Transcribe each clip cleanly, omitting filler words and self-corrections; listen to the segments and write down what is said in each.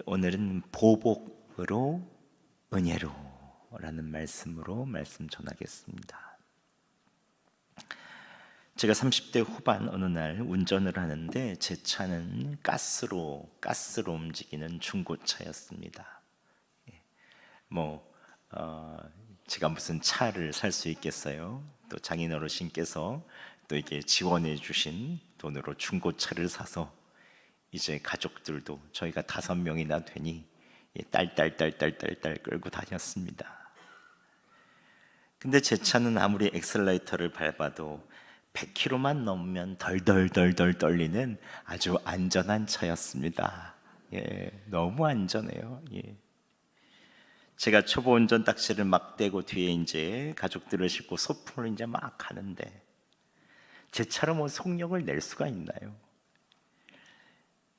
오늘은 보복으로 은혜로 라는 말씀으로 말씀 전하겠습니다. 제가 30대 후반 어느 날 운전을 하는데 제 차는 가스로 움직이는 중고차였습니다. 제가 무슨 차를 살 수 있겠어요? 또 장인 어르신께서 또 이게 지원해 주신 돈으로 중고차를 사서 이제 가족들도 저희가 5명이나 되니 딸 끌고 다녔습니다. 근데 제 차는 아무리 엑셀레이터를 밟아도 100km만 넘으면 덜덜덜덜 떨리는 아주 안전한 차였습니다. 너무 안전해요. 제가 초보 운전 딱지를 막 떼고 뒤에 이제 가족들을 싣고 소풍을 이제 막 가는데 제 차로 뭐 속력을 낼 수가 있나요?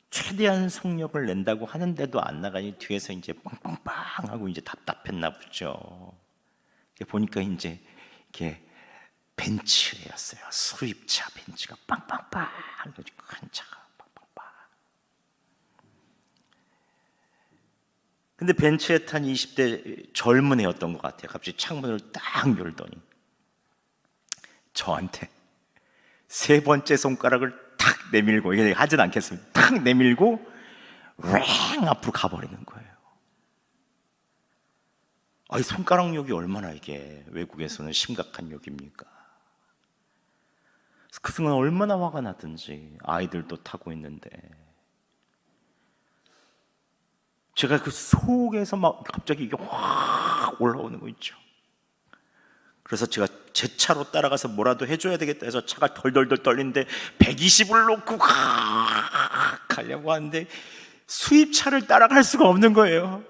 최대한 속력을 낸다고 하는데도 안 나가니 뒤에서 이제 빵빵빵 하고 이제 답답했나 보죠. 보니까 이제 이렇게 벤츠였어요. 수입차 벤츠가 빵빵빵 큰 차가 빵빵빵. 근데 벤츠에 탄 20대 젊은 애였던 것 같아요. 갑자기 창문을 딱 열더니 저한테 3번째 손가락을 탁 내밀고, 이게 하진 않겠습니다. 탁 내밀고 왱 앞으로 가버리는 거예요. 아니, 손가락 욕이 얼마나 이게 외국에서는 심각한 욕입니까? 그 순간 얼마나 화가 나든지. 아이들도 타고 있는데 제가 그 속에서 막 갑자기 이게 확 올라오는 거 있죠. 그래서 제가 제 차로 따라가서 뭐라도 해줘야 되겠다 해서 차가 덜덜덜 떨리는데 120을 놓고 가려고 하는데 수입차를 따라갈 수가 없는 거예요.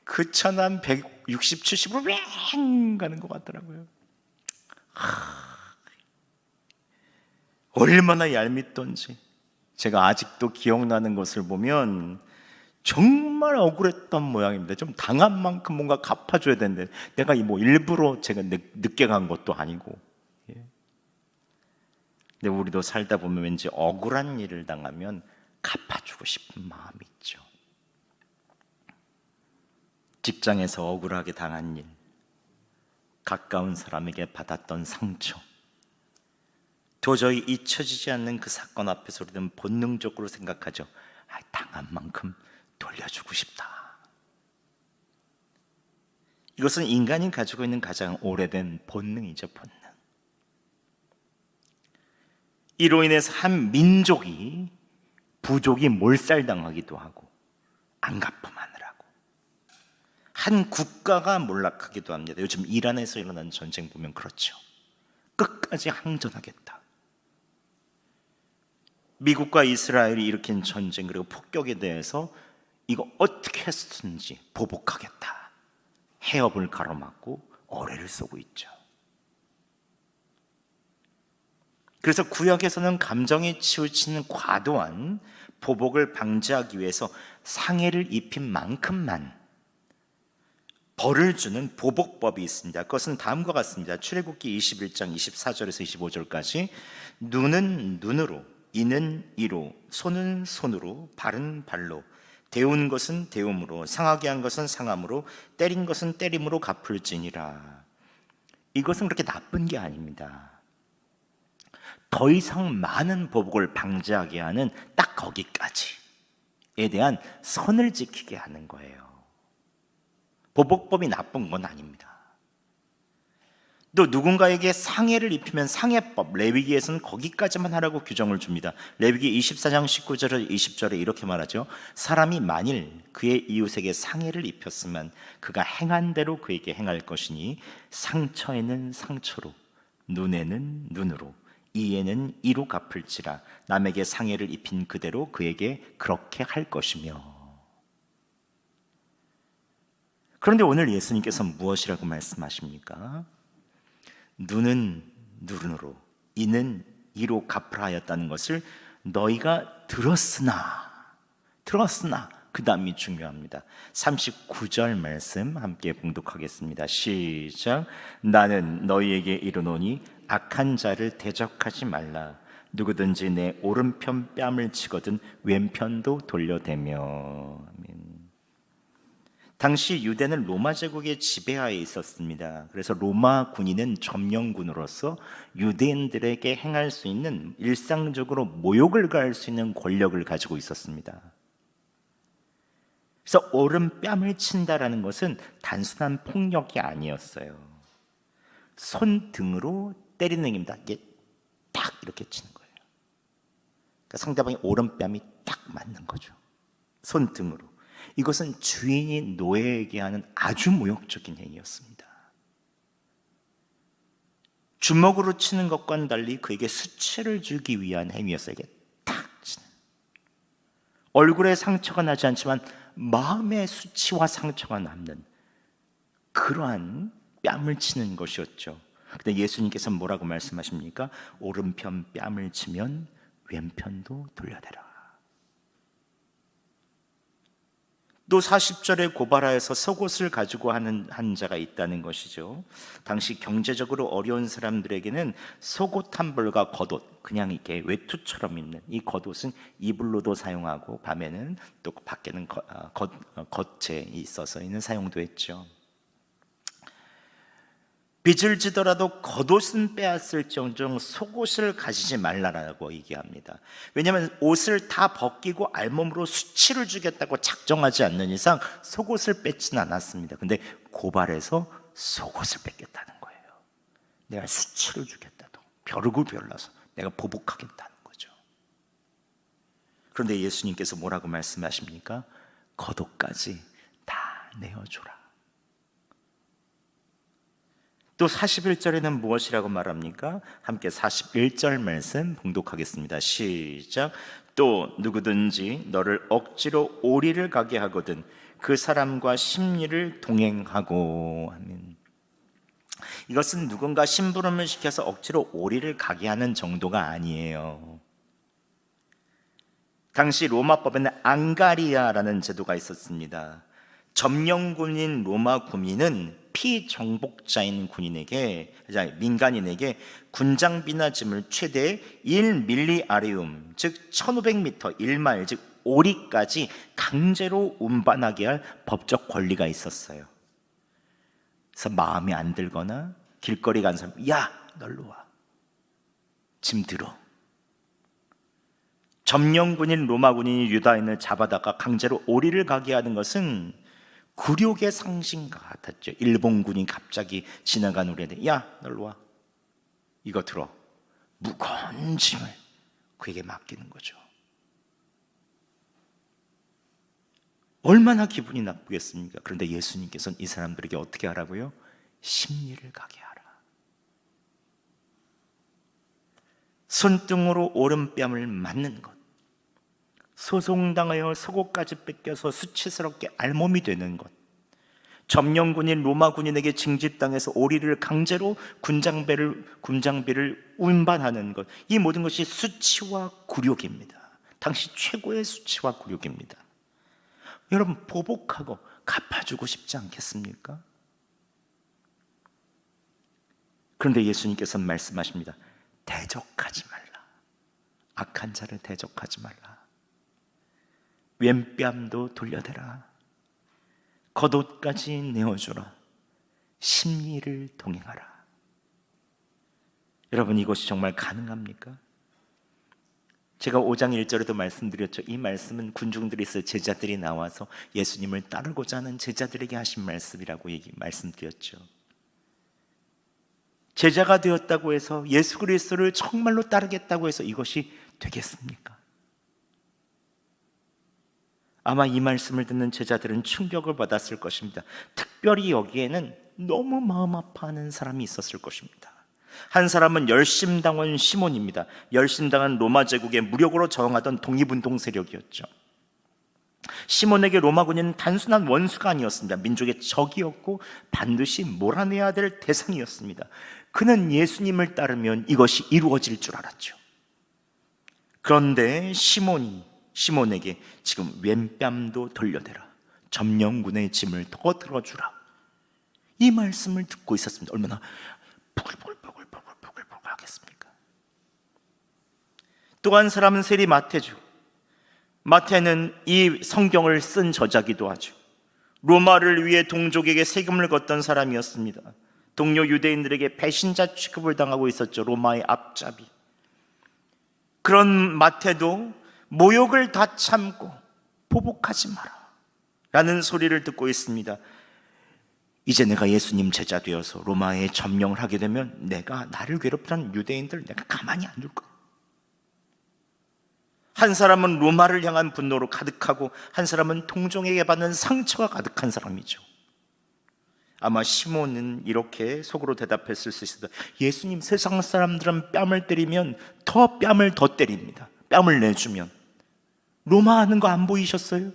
그 차는 한 160, 70으로 왱 가는 것 같더라고요. 얼마나 얄밉던지. 제가 아직도 기억나는 것을 보면 정말 억울했던 모양입니다. 좀 당한 만큼 뭔가 갚아줘야 되는데 내가 뭐 일부러 제가 늦게 간 것도 아니고. 근데 우리도 살다 보면 왠지 억울한 일을 당하면 갚아주고 싶은 마음이 있죠. 직장에서 억울하게 당한 일, 가까운 사람에게 받았던 상처, 도저히 잊혀지지 않는 그 사건 앞에서 우리는 본능적으로 생각하죠. 당한 만큼 돌려주고 싶다. 이것은 인간이 가지고 있는 가장 오래된 본능이죠. 본능. 이로 인해서 한 민족이 부족이 몰살당하기도 하고 안 갚음하느라고 한 국가가 몰락하기도 합니다. 요즘 이란에서 일어난 전쟁 보면 그렇죠. 끝까지 항전하겠다. 미국과 이스라엘이 일으킨 전쟁 그리고 폭격에 대해서 이거 어떻게 했든지 보복하겠다. 해협을 가로막고 어뢰를 쏘고 있죠. 그래서 구약에서는 감정에 치우치는 과도한 보복을 방지하기 위해서 상해를 입힌 만큼만 벌을 주는 보복법이 있습니다. 그것은 다음과 같습니다. 출애굽기 21장 24절에서 25절까지 눈은 눈으로, 이는 이로, 손은 손으로, 발은 발로, 데운 것은 데움으로, 상하게 한 것은 상함으로, 때린 것은 때림으로 갚을지니라. 이것은 그렇게 나쁜 게 아닙니다. 더 이상 많은 보복을 방지하게 하는 딱 거기까지에 대한 선을 지키게 하는 거예요. 보복법이 나쁜 건 아닙니다. 또 누군가에게 상해를 입히면 상해법, 레위기에서는 거기까지만 하라고 규정을 줍니다. 레위기 24장 19절에 20절에 이렇게 말하죠. 사람이 만일 그의 이웃에게 상해를 입혔으면 그가 행한 대로 그에게 행할 것이니 상처에는 상처로, 눈에는 눈으로, 이에는 이로 갚을지라. 남에게 상해를 입힌 그대로 그에게 그렇게 할 것이며. 그런데 오늘 예수님께서 무엇이라고 말씀하십니까? 눈은 눈으로, 이는 이로 갚으라 하였다는 것을 너희가 들었으나 그 다음이 중요합니다. 39절 말씀 함께 봉독하겠습니다. 시작. 나는 너희에게 이르노니 악한 자를 대적하지 말라. 누구든지 내 오른편 뺨을 치거든 왼편도 돌려대며. 아멘. 당시 유대는 로마 제국의 지배하에 있었습니다. 그래서 로마 군인은 점령군으로서 유대인들에게 행할 수 있는, 일상적으로 모욕을 가할 수 있는 권력을 가지고 있었습니다. 그래서 오른뺨을 친다라는 것은 단순한 폭력이 아니었어요. 손등으로 때리는 겁니다. 이게 딱 이렇게 치는 거예요. 그러니까 상대방의 오른뺨이 딱 맞는 거죠. 손등으로. 이것은 주인이 노예에게 하는 아주 모욕적인 행위였습니다. 주먹으로 치는 것과는 달리 그에게 수치를 주기 위한 행위였어요. 이게 딱 치는. 얼굴에 상처가 나지 않지만 마음의 수치와 상처가 남는 그러한 뺨을 치는 것이었죠. 근데 예수님께서 뭐라고 말씀하십니까? 오른편 뺨을 치면 왼편도 돌려대라. 또 40절에 고발하여서 속옷을 가지고 하는 한 자가 있다는 것이죠. 당시 경제적으로 어려운 사람들에게는 속옷 한 벌과 겉옷, 그냥 이렇게 외투처럼 입는 이 겉옷은 이불로도 사용하고 밤에는 또 밖에는 겉에 있어서 있는 사용도 했죠. 빚을 지더라도 겉옷은 빼앗을 정도로 속옷을 가지지 말라라고 얘기합니다. 왜냐하면 옷을 다 벗기고 알몸으로 수치를 주겠다고 작정하지 않는 이상 속옷을 뺏지는 않았습니다. 근데 고발해서 속옷을 뺏겠다는 거예요. 내가 수치를 주겠다도, 벼르고 별나서 내가 보복하겠다는 거죠. 그런데 예수님께서 뭐라고 말씀하십니까? 겉옷까지 다 내어줘라. 또 41절에는 무엇이라고 말합니까? 함께 41절 말씀 봉독하겠습니다. 시작. 또 누구든지 너를 억지로 오리를 가게 하거든 그 사람과 심리를 동행하고. 아멘. 이것은 누군가 심부름을 시켜서 억지로 오리를 가게 하는 정도가 아니에요. 당시 로마법에는 앙가리아라는 제도가 있었습니다. 점령군인 로마 군인은 피정복자인 군인에게, 민간인에게 군장비나 짐을 최대 1밀리아리움, 즉 1500m, 1마일, 즉 오리까지 강제로 운반하게 할 법적 권리가 있었어요. 그래서 마음에 안 들거나 길거리 간 사람, 야, 널로 와, 짐 들어. 점령군인 로마 군인이 유다인을 잡아다가 강제로 오리를 가게 하는 것은 굴욕의 상징과 같았죠. 일본군이 갑자기 지나간 우리한테, 야, 널로 와, 이거 들어. 무거운 짐을 그에게 맡기는 거죠. 얼마나 기분이 나쁘겠습니까? 그런데 예수님께서는 이 사람들에게 어떻게 하라고요? 심리를 가게 하라. 손등으로 오른뺨을 맞는 것, 소송당하여 속옷까지 뺏겨서 수치스럽게 알몸이 되는 것, 점령군인 로마 군인에게 징집당해서 오리를 강제로 군장비를 운반하는 것, 이 모든 것이 수치와 굴욕입니다. 당시 최고의 수치와 굴욕입니다. 여러분, 보복하고 갚아주고 싶지 않겠습니까? 그런데 예수님께서는 말씀하십니다. 대적하지 말라. 악한 자를 대적하지 말라. 왼뺨도 돌려대라. 겉옷까지 내어주라. 심리를 동행하라. 여러분, 이것이 정말 가능합니까? 제가 5장 1절에도 말씀드렸죠. 이 말씀은 군중들이 있어 제자들이 나와서 예수님을 따르고자 하는 제자들에게 하신 말씀이라고 말씀드렸죠. 제자가 되었다고 해서 예수 그리스도를 정말로 따르겠다고 해서 이것이 되겠습니까? 아마 이 말씀을 듣는 제자들은 충격을 받았을 것입니다. 특별히 여기에는 너무 마음 아파하는 사람이 있었을 것입니다. 한 사람은 열심당원 시몬입니다. 열심당은 로마 제국에 무력으로 저항하던 독립운동 세력이었죠. 시몬에게 로마 군인은 단순한 원수가 아니었습니다. 민족의 적이었고 반드시 몰아내야 될 대상이었습니다. 그는 예수님을 따르면 이것이 이루어질 줄 알았죠. 그런데 시몬에게 지금 왼뺨도 돌려대라. 점령군의 짐을 더 들어주라. 이 말씀을 듣고 있었습니다. 얼마나 부글부글 하겠습니까? 또 한 사람은 세리 마태죠. 마태는 이 성경을 쓴 저자기도 하죠. 로마를 위해 동족에게 세금을 걷던 사람이었습니다. 동료 유대인들에게 배신자 취급을 당하고 있었죠. 로마의 앞잡이. 그런 마태도 모욕을 다 참고 보복하지 마라 라는 소리를 듣고 있습니다. 이제 내가 예수님 제자 되어서 로마에 점령을 하게 되면 내가 나를 괴롭히는 유대인들 내가 가만히 안 둘 거야. 한 사람은 로마를 향한 분노로 가득하고 한 사람은 동족에게 받는 상처가 가득한 사람이죠. 아마 시몬은 이렇게 속으로 대답했을 수 있습니다. 예수님, 세상 사람들은 뺨을 때리면 더 뺨을 더 때립니다. 뺨을 내주면. 로마 하는 거 안 보이셨어요?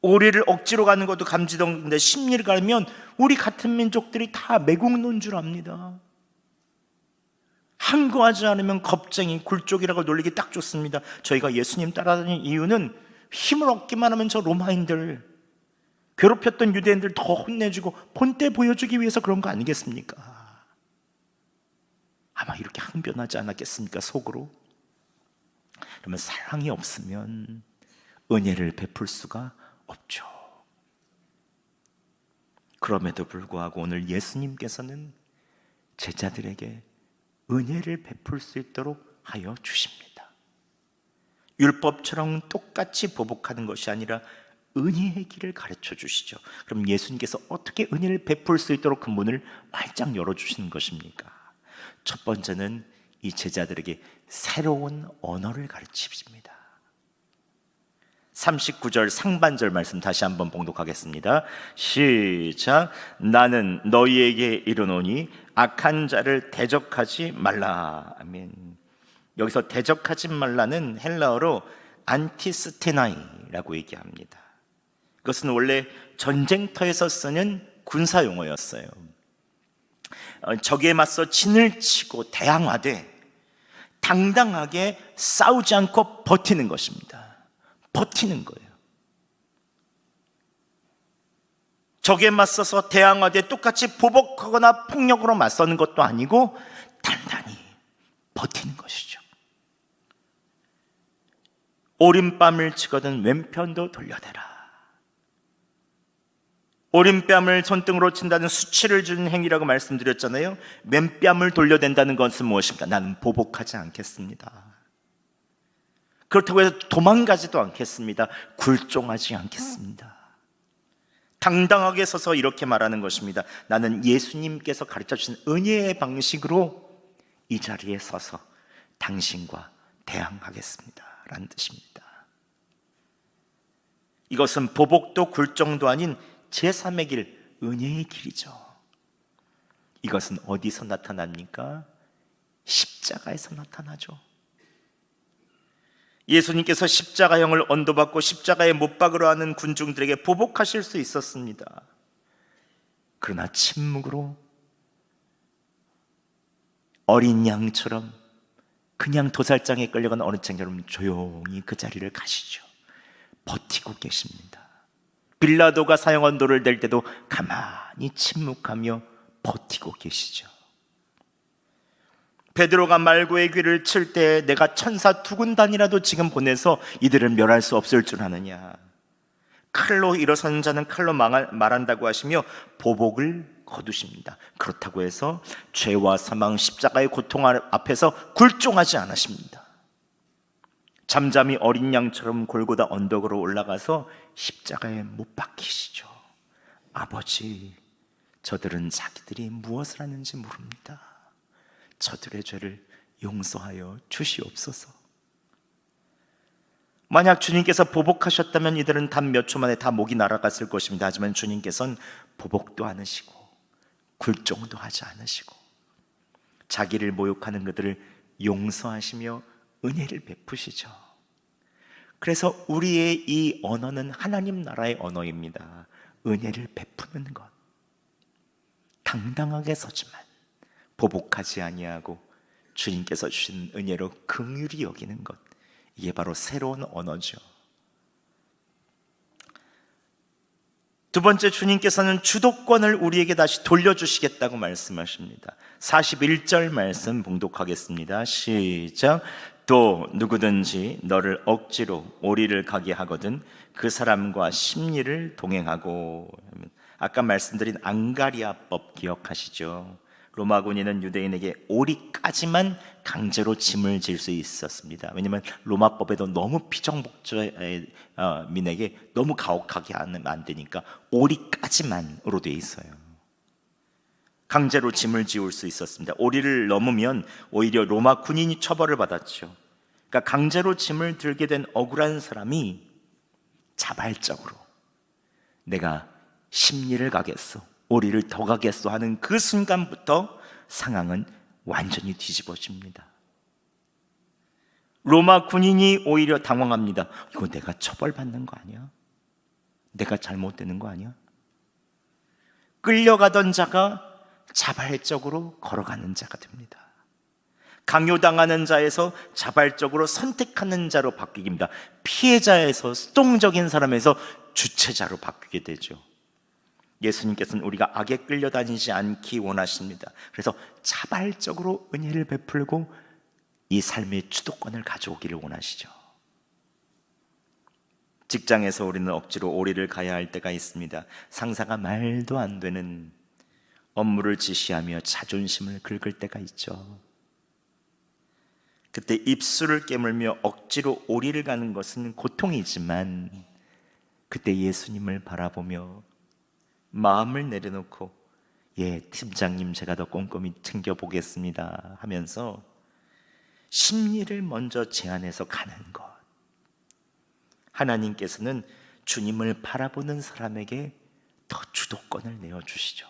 오리를 억지로 가는 것도 감지덕인데 심리를 가면 우리 같은 민족들이 다 매국노인 줄 압니다. 항거하지 않으면 겁쟁이, 굴쪽이라고 놀리기 딱 좋습니다. 저희가 예수님 따라다니는 이유는 힘을 얻기만 하면 저 로마인들, 괴롭혔던 유대인들 더 혼내주고 본때 보여주기 위해서 그런 거 아니겠습니까? 아마 이렇게 항변하지 않았겠습니까? 속으로. 그러면 사랑이 없으면 은혜를 베풀 수가 없죠. 그럼에도 불구하고 오늘 예수님께서는 제자들에게 은혜를 베풀 수 있도록 하여 주십니다. 율법처럼 똑같이 보복하는 것이 아니라 은혜의 길을 가르쳐 주시죠. 그럼 예수님께서 어떻게 은혜를 베풀 수 있도록 그 문을 활짝 열어주시는 것입니까? 첫 번째는 이 제자들에게 새로운 언어를 가르치십니다. 39절 상반절 말씀 다시 한번 봉독하겠습니다. 시작. 나는 너희에게 이르노니 악한 자를 대적하지 말라. 아멘. 여기서 대적하지 말라는 헬라어로 안티스테나이라고 얘기합니다. 그것은 원래 전쟁터에서 쓰는 군사 용어였어요. 적에 맞서 진을 치고 대항하되 당당하게 싸우지 않고 버티는 것입니다. 버티는 거예요. 적에 맞서서 대항하되 똑같이 보복하거나 폭력으로 맞서는 것도 아니고 단단히 버티는 것이죠. 오른뺨을 치거든 왼편도 돌려대라. 오른뺨을 손등으로 친다는 수치를 주는 행위라고 말씀드렸잖아요. 왼뺨을 돌려댄다는 것은 무엇입니까? 나는 보복하지 않겠습니다. 그렇다고 해서 도망가지도 않겠습니다. 굴종하지 않겠습니다. 당당하게 서서 이렇게 말하는 것입니다. 나는 예수님께서 가르쳐주신 은혜의 방식으로 이 자리에 서서 당신과 대항하겠습니다 라는 뜻입니다. 이것은 보복도 굴종도 아닌 제3의 길, 은혜의 길이죠. 이것은 어디서 나타납니까? 십자가에서 나타나죠. 예수님께서 십자가형을 언도받고 십자가에 못 박으려 하는 군중들에게 보복하실 수 있었습니다. 그러나 침묵으로 어린 양처럼 그냥 도살장에 끌려간 어린 양처럼 조용히 그 자리를 가시죠. 버티고 계십니다. 빌라도가 사형한 돌을 댈 때도 가만히 침묵하며 버티고 계시죠. 베드로가 말고의 귀를 칠 때 내가 천사 두 군단이라도 지금 보내서 이들을 멸할 수 없을 줄 아느냐. 칼로 일어서는 자는 칼로 말한다고 하시며 보복을 거두십니다. 그렇다고 해서 죄와 사망, 십자가의 고통 앞에서 굴종하지 않으십니다. 잠잠히 어린 양처럼 골고다 언덕으로 올라가서 십자가에 못 박히시죠. 아버지, 저들은 자기들이 무엇을 하는지 모릅니다. 저들의 죄를 용서하여 주시옵소서. 만약 주님께서 보복하셨다면 이들은 단 몇 초 만에 다 목이 날아갔을 것입니다. 하지만 주님께서는 보복도 않으시고 굴종도 하지 않으시고 자기를 모욕하는 그들을 용서하시며 은혜를 베푸시죠. 그래서 우리의 이 언어는 하나님 나라의 언어입니다. 은혜를 베푸는 것, 당당하게 서지만 보복하지 아니하고 주님께서 주신 은혜로 긍휼히 여기는 것, 이게 바로 새로운 언어죠. 두 번째, 주님께서는 주도권을 우리에게 다시 돌려주시겠다고 말씀하십니다. 41절 말씀 봉독하겠습니다. 시작. 또 누구든지 너를 억지로 오리를 가게 하거든 그 사람과 심리를 동행하고. 아까 말씀드린 앙가리아법 기억하시죠? 로마 군인은 유대인에게 오리까지만 강제로 짐을 질 수 있었습니다. 왜냐하면 로마법에도 너무 피정복민에게 너무 가혹하게 하면 안 되니까 오리까지만으로 돼 있어요. 강제로 짐을 지울 수 있었습니다. 오리를 넘으면 오히려 로마 군인이 처벌을 받았죠. 그러니까 강제로 짐을 들게 된 억울한 사람이 자발적으로 내가 심리를 가겠어, 오리를 더 가겠어 하는 그 순간부터 상황은 완전히 뒤집어집니다. 로마 군인이 오히려 당황합니다. 이거 내가 처벌받는 거 아니야? 내가 잘못되는 거 아니야? 끌려가던 자가 자발적으로 걸어가는 자가 됩니다. 강요당하는 자에서 자발적으로 선택하는 자로 바뀌기입니다. 피해자에서 수동적인 사람에서 주체자로 바뀌게 되죠. 예수님께서는 우리가 악에 끌려다니지 않기 원하십니다. 그래서 자발적으로 은혜를 베풀고 이 삶의 주도권을 가져오기를 원하시죠. 직장에서 우리는 억지로 오리를 가야 할 때가 있습니다. 상사가 말도 안 되는 업무를 지시하며 자존심을 긁을 때가 있죠. 그때 입술을 깨물며 억지로 오리를 가는 것은 고통이지만 그때 예수님을 바라보며 마음을 내려놓고 예, 팀장님 제가 더 꼼꼼히 챙겨보겠습니다 하면서 심리를 먼저 제안해서 가는 것. 하나님께서는 주님을 바라보는 사람에게 더 주도권을 내어주시죠.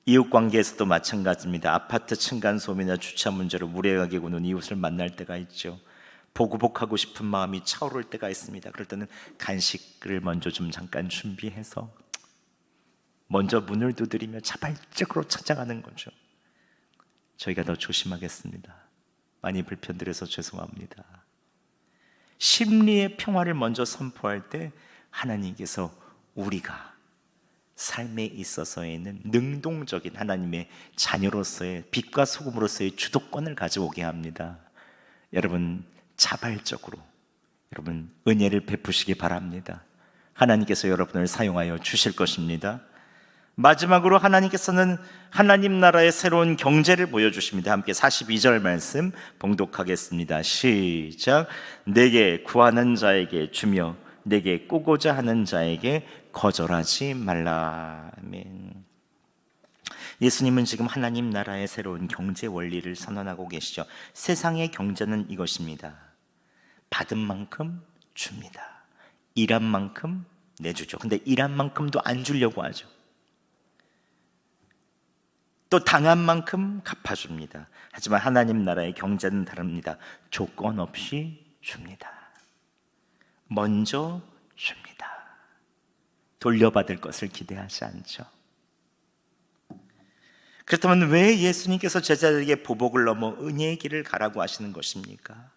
이웃관계에서도 마찬가지입니다. 아파트 층간소음이나 주차 문제로 무례하게 구는 이웃을 만날 때가 있죠. 보고복하고 싶은 마음이 차오를 때가 있습니다. 그럴 때는 간식을 먼저 좀 잠깐 준비해서 먼저 문을 두드리며 자발적으로 찾아가는 거죠. 저희가 더 조심하겠습니다. 많이 불편드려서 죄송합니다. 심리의 평화를 먼저 선포할 때 하나님께서 우리가 삶에 있어서에는 능동적인 하나님의 자녀로서의 빛과 소금으로서의 주도권을 가져오게 합니다. 여러분 자발적으로 여러분 은혜를 베푸시기 바랍니다. 하나님께서 여러분을 사용하여 주실 것입니다. 마지막으로 하나님께서는 하나님 나라의 새로운 경제를 보여주십니다. 함께 42절 말씀 봉독하겠습니다. 시작. 내게 구하는 자에게 주며 내게 꾸고자 하는 자에게 거절하지 말라. 아멘. 예수님은 지금 하나님 나라의 새로운 경제 원리를 선언하고 계시죠. 세상의 경제는 이것입니다. 받은 만큼 줍니다. 일한 만큼 내주죠. 근데 일한 만큼도 안 주려고 하죠. 또 당한 만큼 갚아줍니다. 하지만 하나님 나라의 경제는 다릅니다. 조건 없이 줍니다. 먼저 줍니다. 돌려받을 것을 기대하지 않죠. 그렇다면 왜 예수님께서 제자들에게 보복을 넘어 은혜의 길을 가라고 하시는 것입니까?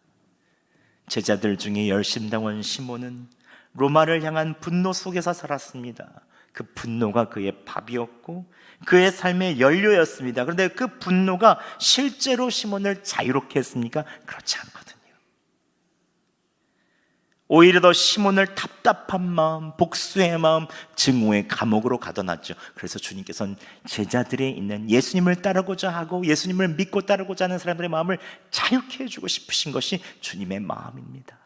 제자들 중에 열심당원 시몬은 로마를 향한 분노 속에서 살았습니다. 그 분노가 그의 밥이었고 그의 삶의 연료였습니다. 그런데 그 분노가 실제로 시몬을 자유롭게 했습니까? 그렇지 않거든요. 오히려 더 시몬을 답답한 마음, 복수의 마음, 증오의 감옥으로 가둬놨죠. 그래서 주님께서는 제자들에 있는 예수님을 따르고자 하고 예수님을 믿고 따르고자 하는 사람들의 마음을 자유케 해주고 싶으신 것이 주님의 마음입니다.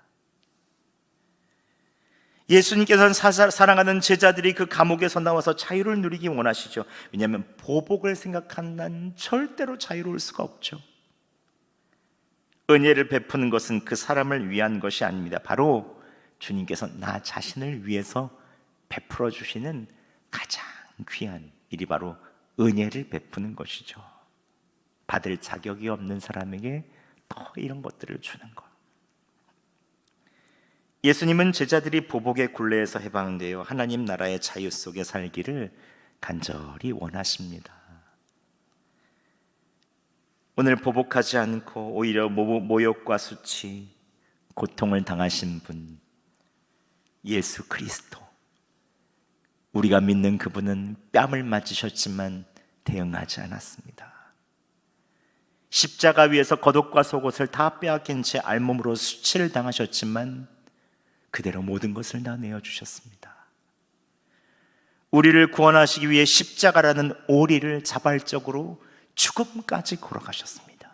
예수님께서는 사랑하는 제자들이 그 감옥에서 나와서 자유를 누리기 원하시죠. 왜냐하면 보복을 생각한 난 절대로 자유로울 수가 없죠. 은혜를 베푸는 것은 그 사람을 위한 것이 아닙니다. 바로 주님께서 나 자신을 위해서 베풀어 주시는 가장 귀한 일이 바로 은혜를 베푸는 것이죠. 받을 자격이 없는 사람에게 더 이런 것들을 주는 것. 예수님은 제자들이 보복의 굴레에서 해방되어 하나님 나라의 자유 속에 살기를 간절히 원하십니다. 오늘 보복하지 않고 오히려 모욕과 수치, 고통을 당하신 분, 예수 그리스도. 우리가 믿는 그분은 뺨을 맞으셨지만 대응하지 않았습니다. 십자가 위에서 겉옷과 속옷을 다 빼앗긴 채 알몸으로 수치를 당하셨지만 그대로 모든 것을 다 내어주셨습니다. 우리를 구원하시기 위해 십자가라는 오리를 자발적으로 죽음까지 걸어가셨습니다.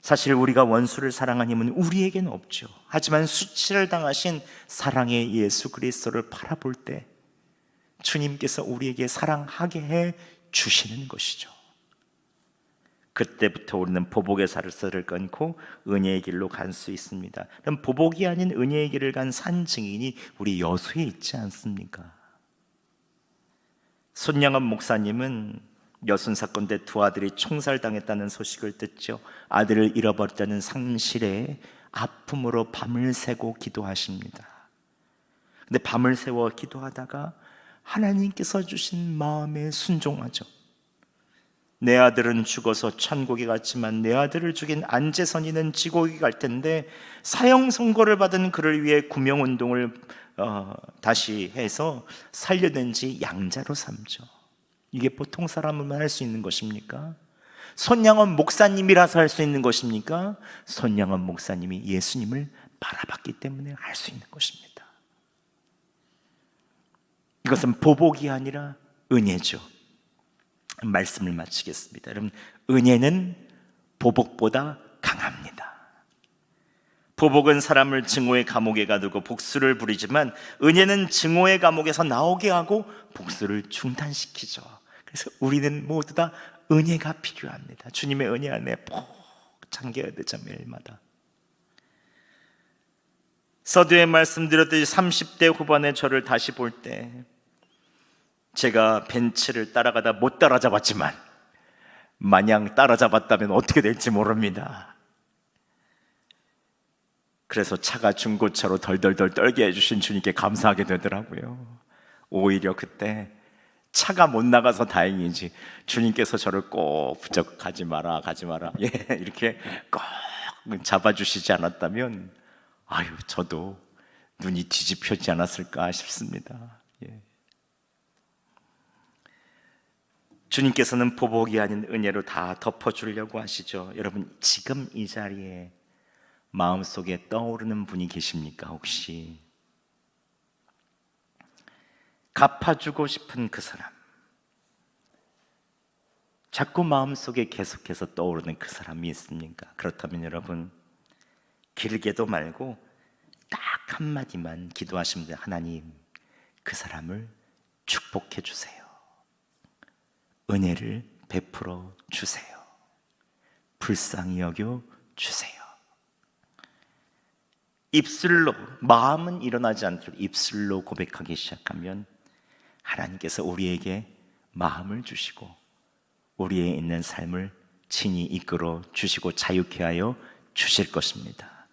사실 우리가 원수를 사랑한 힘은 우리에게는 없죠. 하지만 수치를 당하신 사랑의 예수 그리스도를 바라볼 때 주님께서 우리에게 사랑하게 해 주시는 것이죠. 그때부터 우리는 보복의 살을 끊고 은혜의 길로 갈 수 있습니다. 그럼 보복이 아닌 은혜의 길을 간 산 증인이 우리 여수에 있지 않습니까? 손양원 목사님은 여순 사건 때 두 아들이 총살당했다는 소식을 듣죠. 아들을 잃어버렸다는 상실에 아픔으로 밤을 새고 기도하십니다. 근데 밤을 새워 기도하다가 하나님께서 주신 마음에 순종하죠. 내 아들은 죽어서 천국에 갔지만 내 아들을 죽인 안재선이는 지옥에 갈 텐데 사형 선고를 받은 그를 위해 구명운동을 다시 해서 살려든지 양자로 삼죠. 이게 보통 사람만 할 수 있는 것입니까? 손양원 목사님이라서 할 수 있는 것입니까? 손양원 목사님이 예수님을 바라봤기 때문에 할 수 있는 것입니다. 이것은 보복이 아니라 은혜죠. 말씀을 마치겠습니다. 여러분, 은혜는 보복보다 강합니다. 보복은 사람을 증오의 감옥에 가두고 복수를 부리지만 은혜는 증오의 감옥에서 나오게 하고 복수를 중단시키죠. 그래서 우리는 모두 다 은혜가 필요합니다. 주님의 은혜 안에 푹 잠겨야 되죠. 매일마다. 서두에 말씀드렸듯이 30대 후반에 저를 다시 볼 때 제가 벤츠를 따라가다 못 따라잡았지만 마냥 따라잡았다면 어떻게 될지 모릅니다. 그래서 차가 중고차로 덜덜덜 떨게 해주신 주님께 감사하게 되더라고요. 오히려 그때 차가 못 나가서 다행이지 주님께서 저를 꼭 붙잡고 가지 마라 이렇게 꼭 잡아주시지 않았다면 저도 눈이 뒤집혀지지 않았을까 싶습니다. 주님께서는 보복이 아닌 은혜로 다 덮어주려고 하시죠. 여러분, 지금 이 자리에 마음속에 떠오르는 분이 계십니까? 혹시 갚아주고 싶은 그 사람, 자꾸 마음속에 계속해서 떠오르는 그 사람이 있습니까? 그렇다면 여러분, 길게도 말고 딱 한마디만 기도하시면 돼요. 하나님, 그 사람을 축복해 주세요. 은혜를 베풀어 주세요. 불쌍히 여겨 주세요. 입술로, 마음은 일어나지 않도록 입술로 고백하기 시작하면 하나님께서 우리에게 마음을 주시고 우리에 있는 삶을 친히 이끌어 주시고 자유케 하여 주실 것입니다.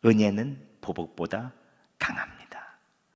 은혜는 보복보다 강합니다.